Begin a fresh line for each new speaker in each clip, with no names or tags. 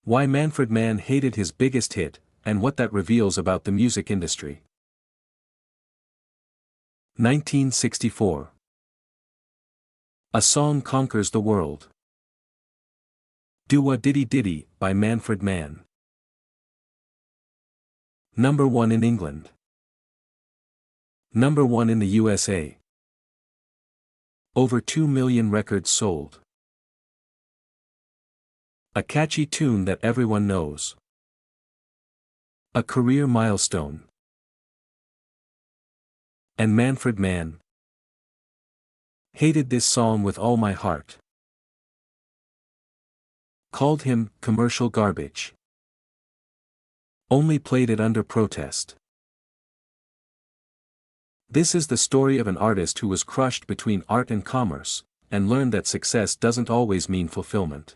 Why Manfred Mann hated his biggest hit, and what that reveals about the music industry. 1964. A Song Conquers the World. Do-a-diddy-diddy, by Manfred Mann. Number 1 in England. Number 1 in the USA. Over 2 million records sold. A catchy tune that everyone knows. A career milestone. And Manfred Mann hated this song with all my heart. Called him commercial garbage. Only played it under protest. This is the story of an artist who was crushed between art and commerce, and learned that success doesn't always mean fulfillment.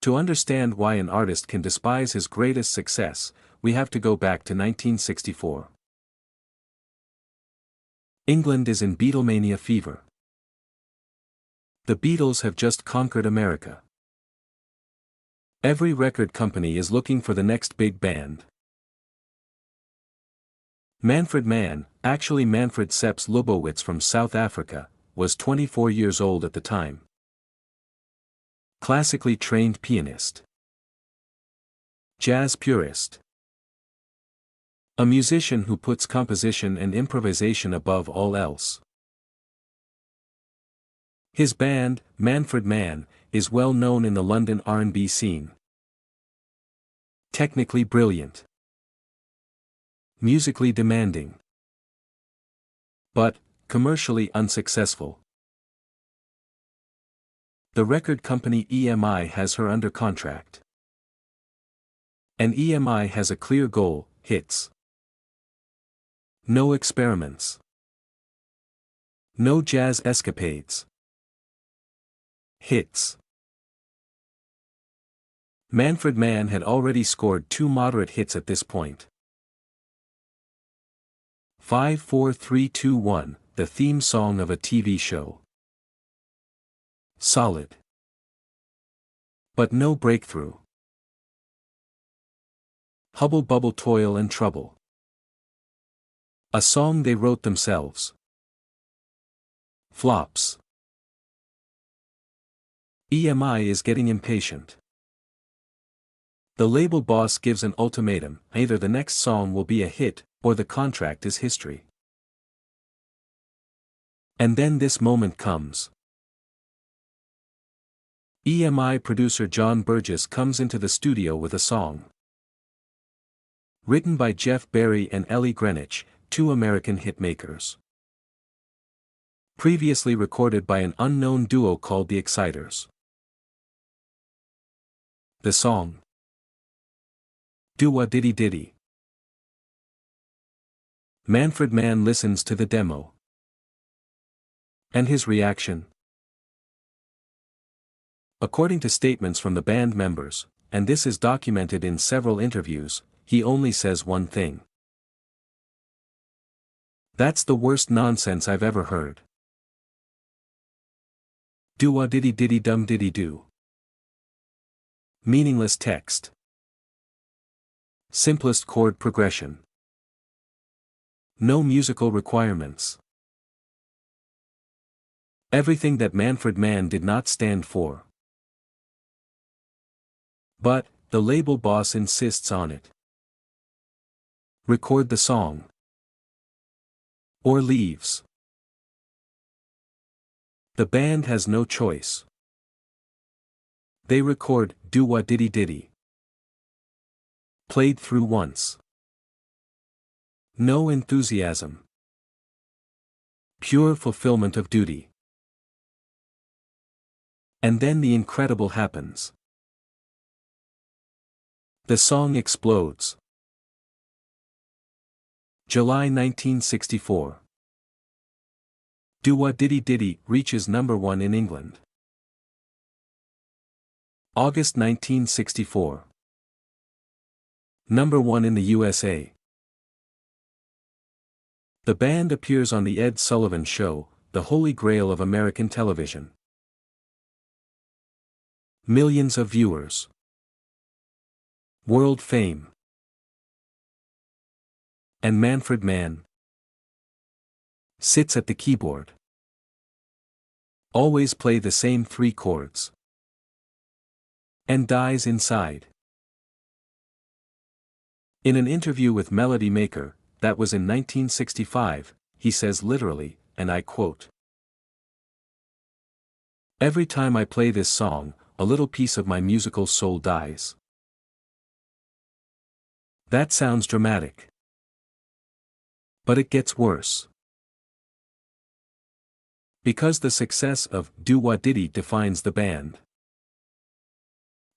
To understand why an artist can despise his greatest success, we have to go back to 1964. England is in Beatlemania fever. The Beatles have just conquered America. Every record company is looking for the next big band. Manfred Mann, actually Manfred Seps Lubowitz from South Africa, was 24 years old at the time. Classically trained pianist. Jazz purist. A musician who puts composition and improvisation above all else. His band, Manfred Mann, is well known in the London R&B scene. Technically brilliant. Musically demanding. But, commercially unsuccessful. The record company EMI has her under contract. And EMI has a clear goal: hits. No experiments. No jazz escapades. Hits. Manfred Mann had already scored 2 moderate hits at this point. 54321, the theme song of a TV show. Solid. But no breakthrough. Hubble Bubble Toil and Trouble. A song they wrote themselves. Flops. EMI is getting impatient. The label boss gives an ultimatum: either the next song will be a hit, or the contract is history. And then this moment comes. EMI producer John Burgess comes into the studio with a song. Written by Jeff Barry and Ellie Greenwich, 2 American hitmakers. Previously recorded by an unknown duo called the Exciters. The song. Do-a-diddy-diddy. Manfred Mann listens to the demo. And his reaction? According to statements from the band members, and this is documented in several interviews, he only says one thing. "That's the worst nonsense I've ever heard. Do-a-diddy-diddy-dum-diddy-do. Meaningless text. Simplest chord progression. No musical requirements. Everything that Manfred Mann did not stand for. But, the label boss insists on it. Record the song. Or leaves. The band has no choice. They record Do-a-diddy-diddy. Played through once. No enthusiasm. Pure fulfillment of duty. And then the incredible happens. The song explodes. July 1964. Do-a-diddy-diddy reaches number 1 in England. August 1964. Number 1 in the USA. The band appears on The Ed Sullivan Show, the holy grail of American television. Millions of viewers. World fame. And Manfred Mann sits at the keyboard. Always play the same 3 chords. And dies inside. In an interview with Melody Maker, that was in 1965, he says literally, and I quote, "Every time I play this song, a little piece of my musical soul dies." That sounds dramatic. But it gets worse. Because the success of Do Wah Diddy defines the band.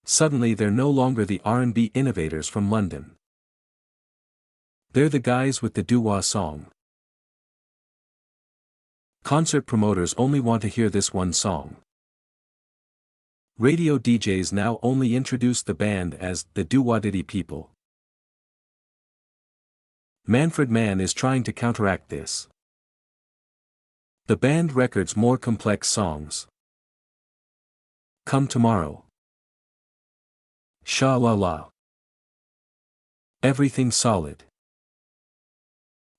Suddenly they're no longer the R&B innovators from London. They're the guys with the doo-wah song. Concert promoters only want to hear this one song. Radio DJs now only introduce the band as the Do Wah Diddy people. Manfred Mann is trying to counteract this. The band records more complex songs. Come Tomorrow. Sha La La. Everything Solid.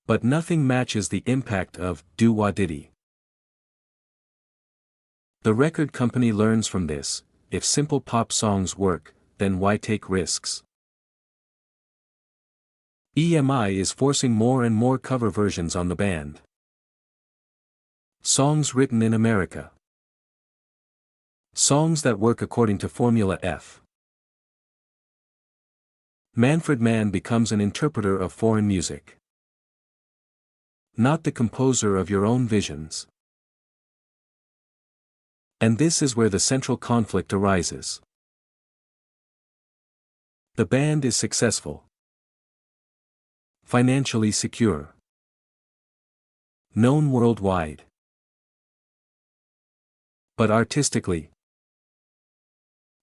But nothing matches the impact of Do Wah Diddy. The record company learns from this: if simple pop songs work, then why take risks? EMI is forcing more and more cover versions on the band. Songs written in America. Songs that work according to Formula F. Manfred Mann becomes an interpreter of foreign music. Not the composer of your own visions. And this is where the central conflict arises. The band is successful. Financially secure. Known worldwide. But artistically,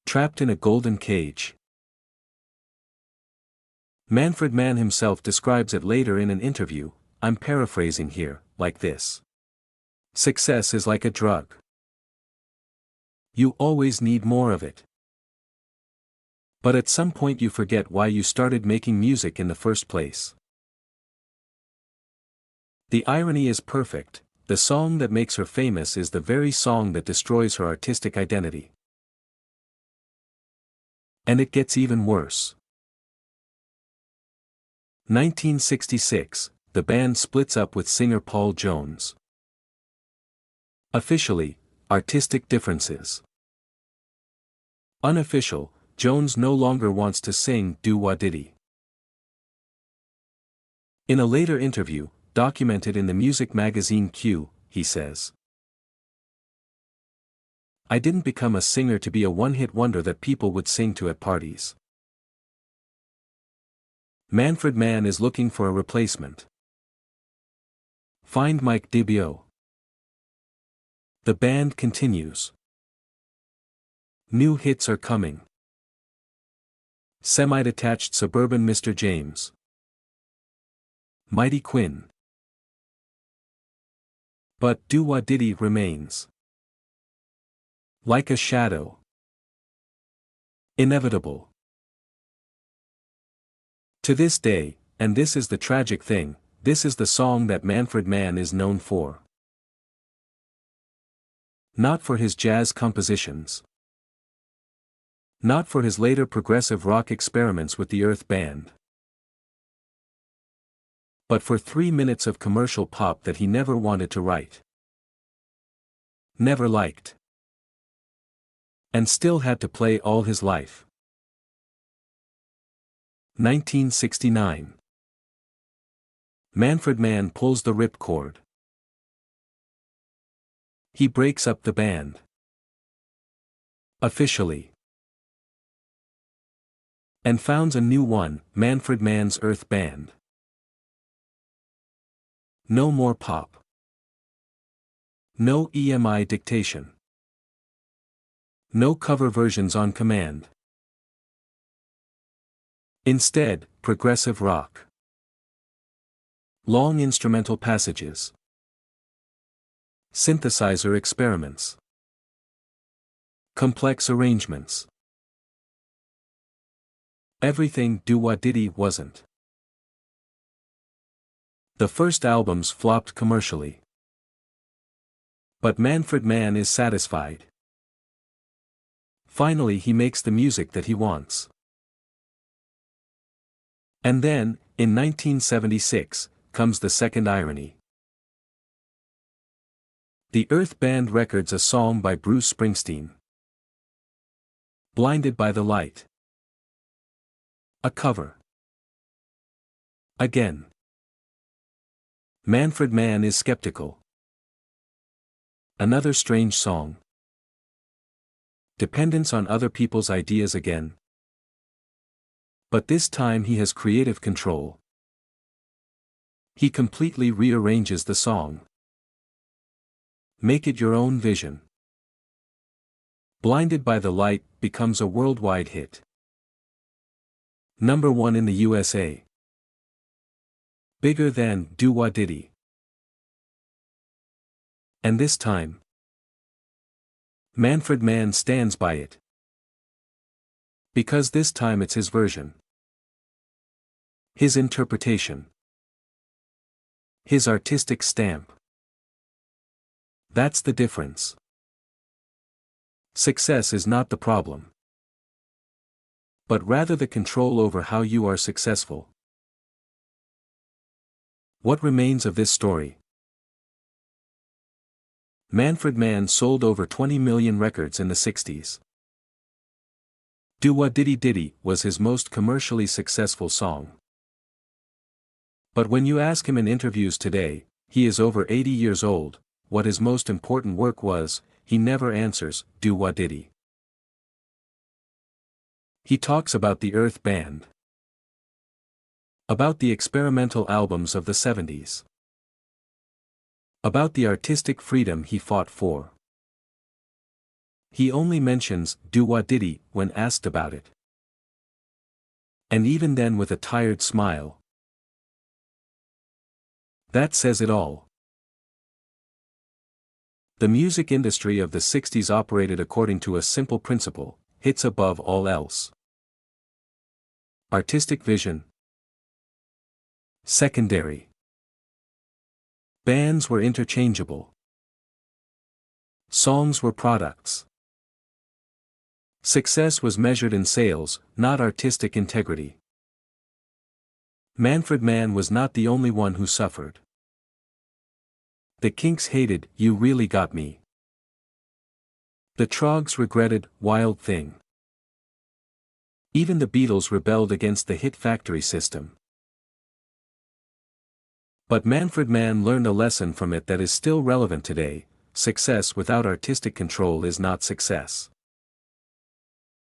trapped in a golden cage. Manfred Mann himself describes it later in an interview, I'm paraphrasing here, like this. Success is like a drug. You always need more of it. But at some point you forget why you started making music in the first place. The irony is perfect: the song that makes her famous is the very song that destroys her artistic identity. And it gets even worse. 1966, the band splits up with singer Paul Jones. Officially, artistic differences. Unofficial, Jones no longer wants to sing Do Wah Diddy. In a later interview, documented in the music magazine Q, he says, "I didn't become a singer to be a one-hit wonder that people would sing to at parties." Manfred Mann is looking for a replacement. Find Mike DiBio. The band continues. New hits are coming. Semi-detached suburban Mr. James. Mighty Quinn. But Do Wah Diddy remains. Like a shadow. Inevitable. To this day, and this is the tragic thing, this is the song that Manfred Mann is known for. Not for his jazz compositions. Not for his later progressive rock experiments with the Earth Band. But for 3 minutes of commercial pop that he never wanted to write. Never liked. And still had to play all his life. 1969. Manfred Mann pulls the ripcord. He breaks up the band. Officially. And founds a new one, Manfred Mann's Earth Band. No more pop. No EMI dictation. No cover versions on command. Instead, progressive rock. Long instrumental passages. Synthesizer experiments. Complex arrangements. Everything do-wah-diddy wasn't. The first albums flopped commercially. But Manfred Mann is satisfied. Finally he makes the music that he wants. And then, in 1976, comes the second irony. The Earth Band records a song by Bruce Springsteen. Blinded by the Light. A cover. Again. Manfred Mann is skeptical. Another strange song. Dependence on other people's ideas again. But this time he has creative control. He completely rearranges the song. Make it your own vision. Blinded by the Light becomes a worldwide hit. Number 1 in the USA. Bigger than Do-Wah-Diddy. And this time, Manfred Mann stands by it. Because this time it's his version. His interpretation. His artistic stamp. That's the difference. Success is not the problem, but rather the control over how you are successful. What remains of this story? Manfred Mann sold over 20 million records in the 60s. Do-Wah-Diddy was his most commercially successful song. But when you ask him in interviews today, he is over 80 years old, what his most important work was, he never answers, Do-Wah-Diddy. He talks about the Earth Band. About the experimental albums of the 70s. About the artistic freedom he fought for. He only mentions Do-Wah-Diddy when asked about it. And even then with a tired smile. That says it all. The music industry of the 60s operated according to a simple principle: hits above all else. Artistic vision. Secondary. Bands were interchangeable. Songs were products. Success was measured in sales, not artistic integrity. Manfred Mann was not the only one who suffered. The Kinks hated You Really Got Me. The Troggs regretted Wild Thing. Even the Beatles rebelled against the hit factory system. But Manfred Mann learned a lesson from it that is still relevant today: success without artistic control is not success.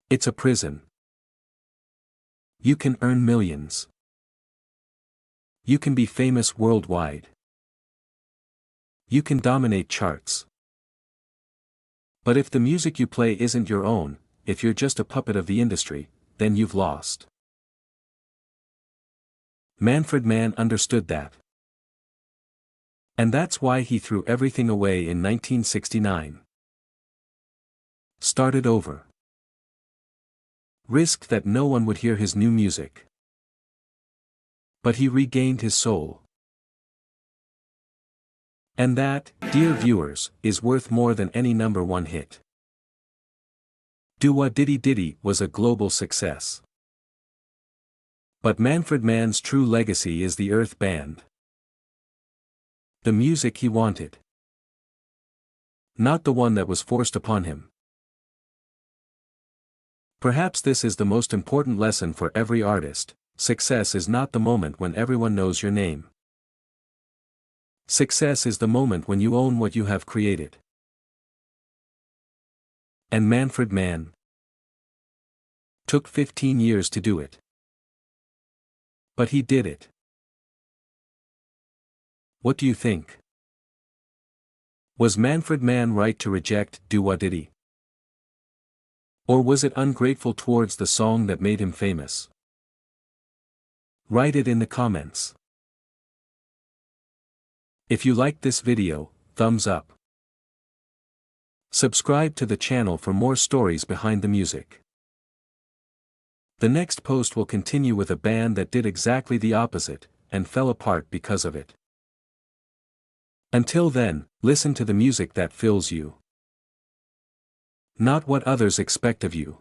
It's a prison. You can earn millions. You can be famous worldwide. You can dominate charts. But if the music you play isn't your own, if you're just a puppet of the industry, then you've lost. Manfred Mann understood that. And that's why he threw everything away in 1969. Started over. Risked that no one would hear his new music. But he regained his soul. And that, dear viewers, is worth more than any number 1 hit. Do-Wah-Diddy was a global success. But Manfred Mann's true legacy is the Earth Band. The music he wanted. Not the one that was forced upon him. Perhaps this is the most important lesson for every artist: success is not the moment when everyone knows your name. Success is the moment when you own what you have created. And Manfred Mann took 15 years to do it. But he did it. What do you think? Was Manfred Mann right to reject Do-Wah-Diddy? Or was it ungrateful towards the song that made him famous? Write it in the comments. If you liked this video, thumbs up. Subscribe to the channel for more stories behind the music. The next post will continue with a band that did exactly the opposite, and fell apart because of it. Until then, listen to the music that fills you, not what others expect of you.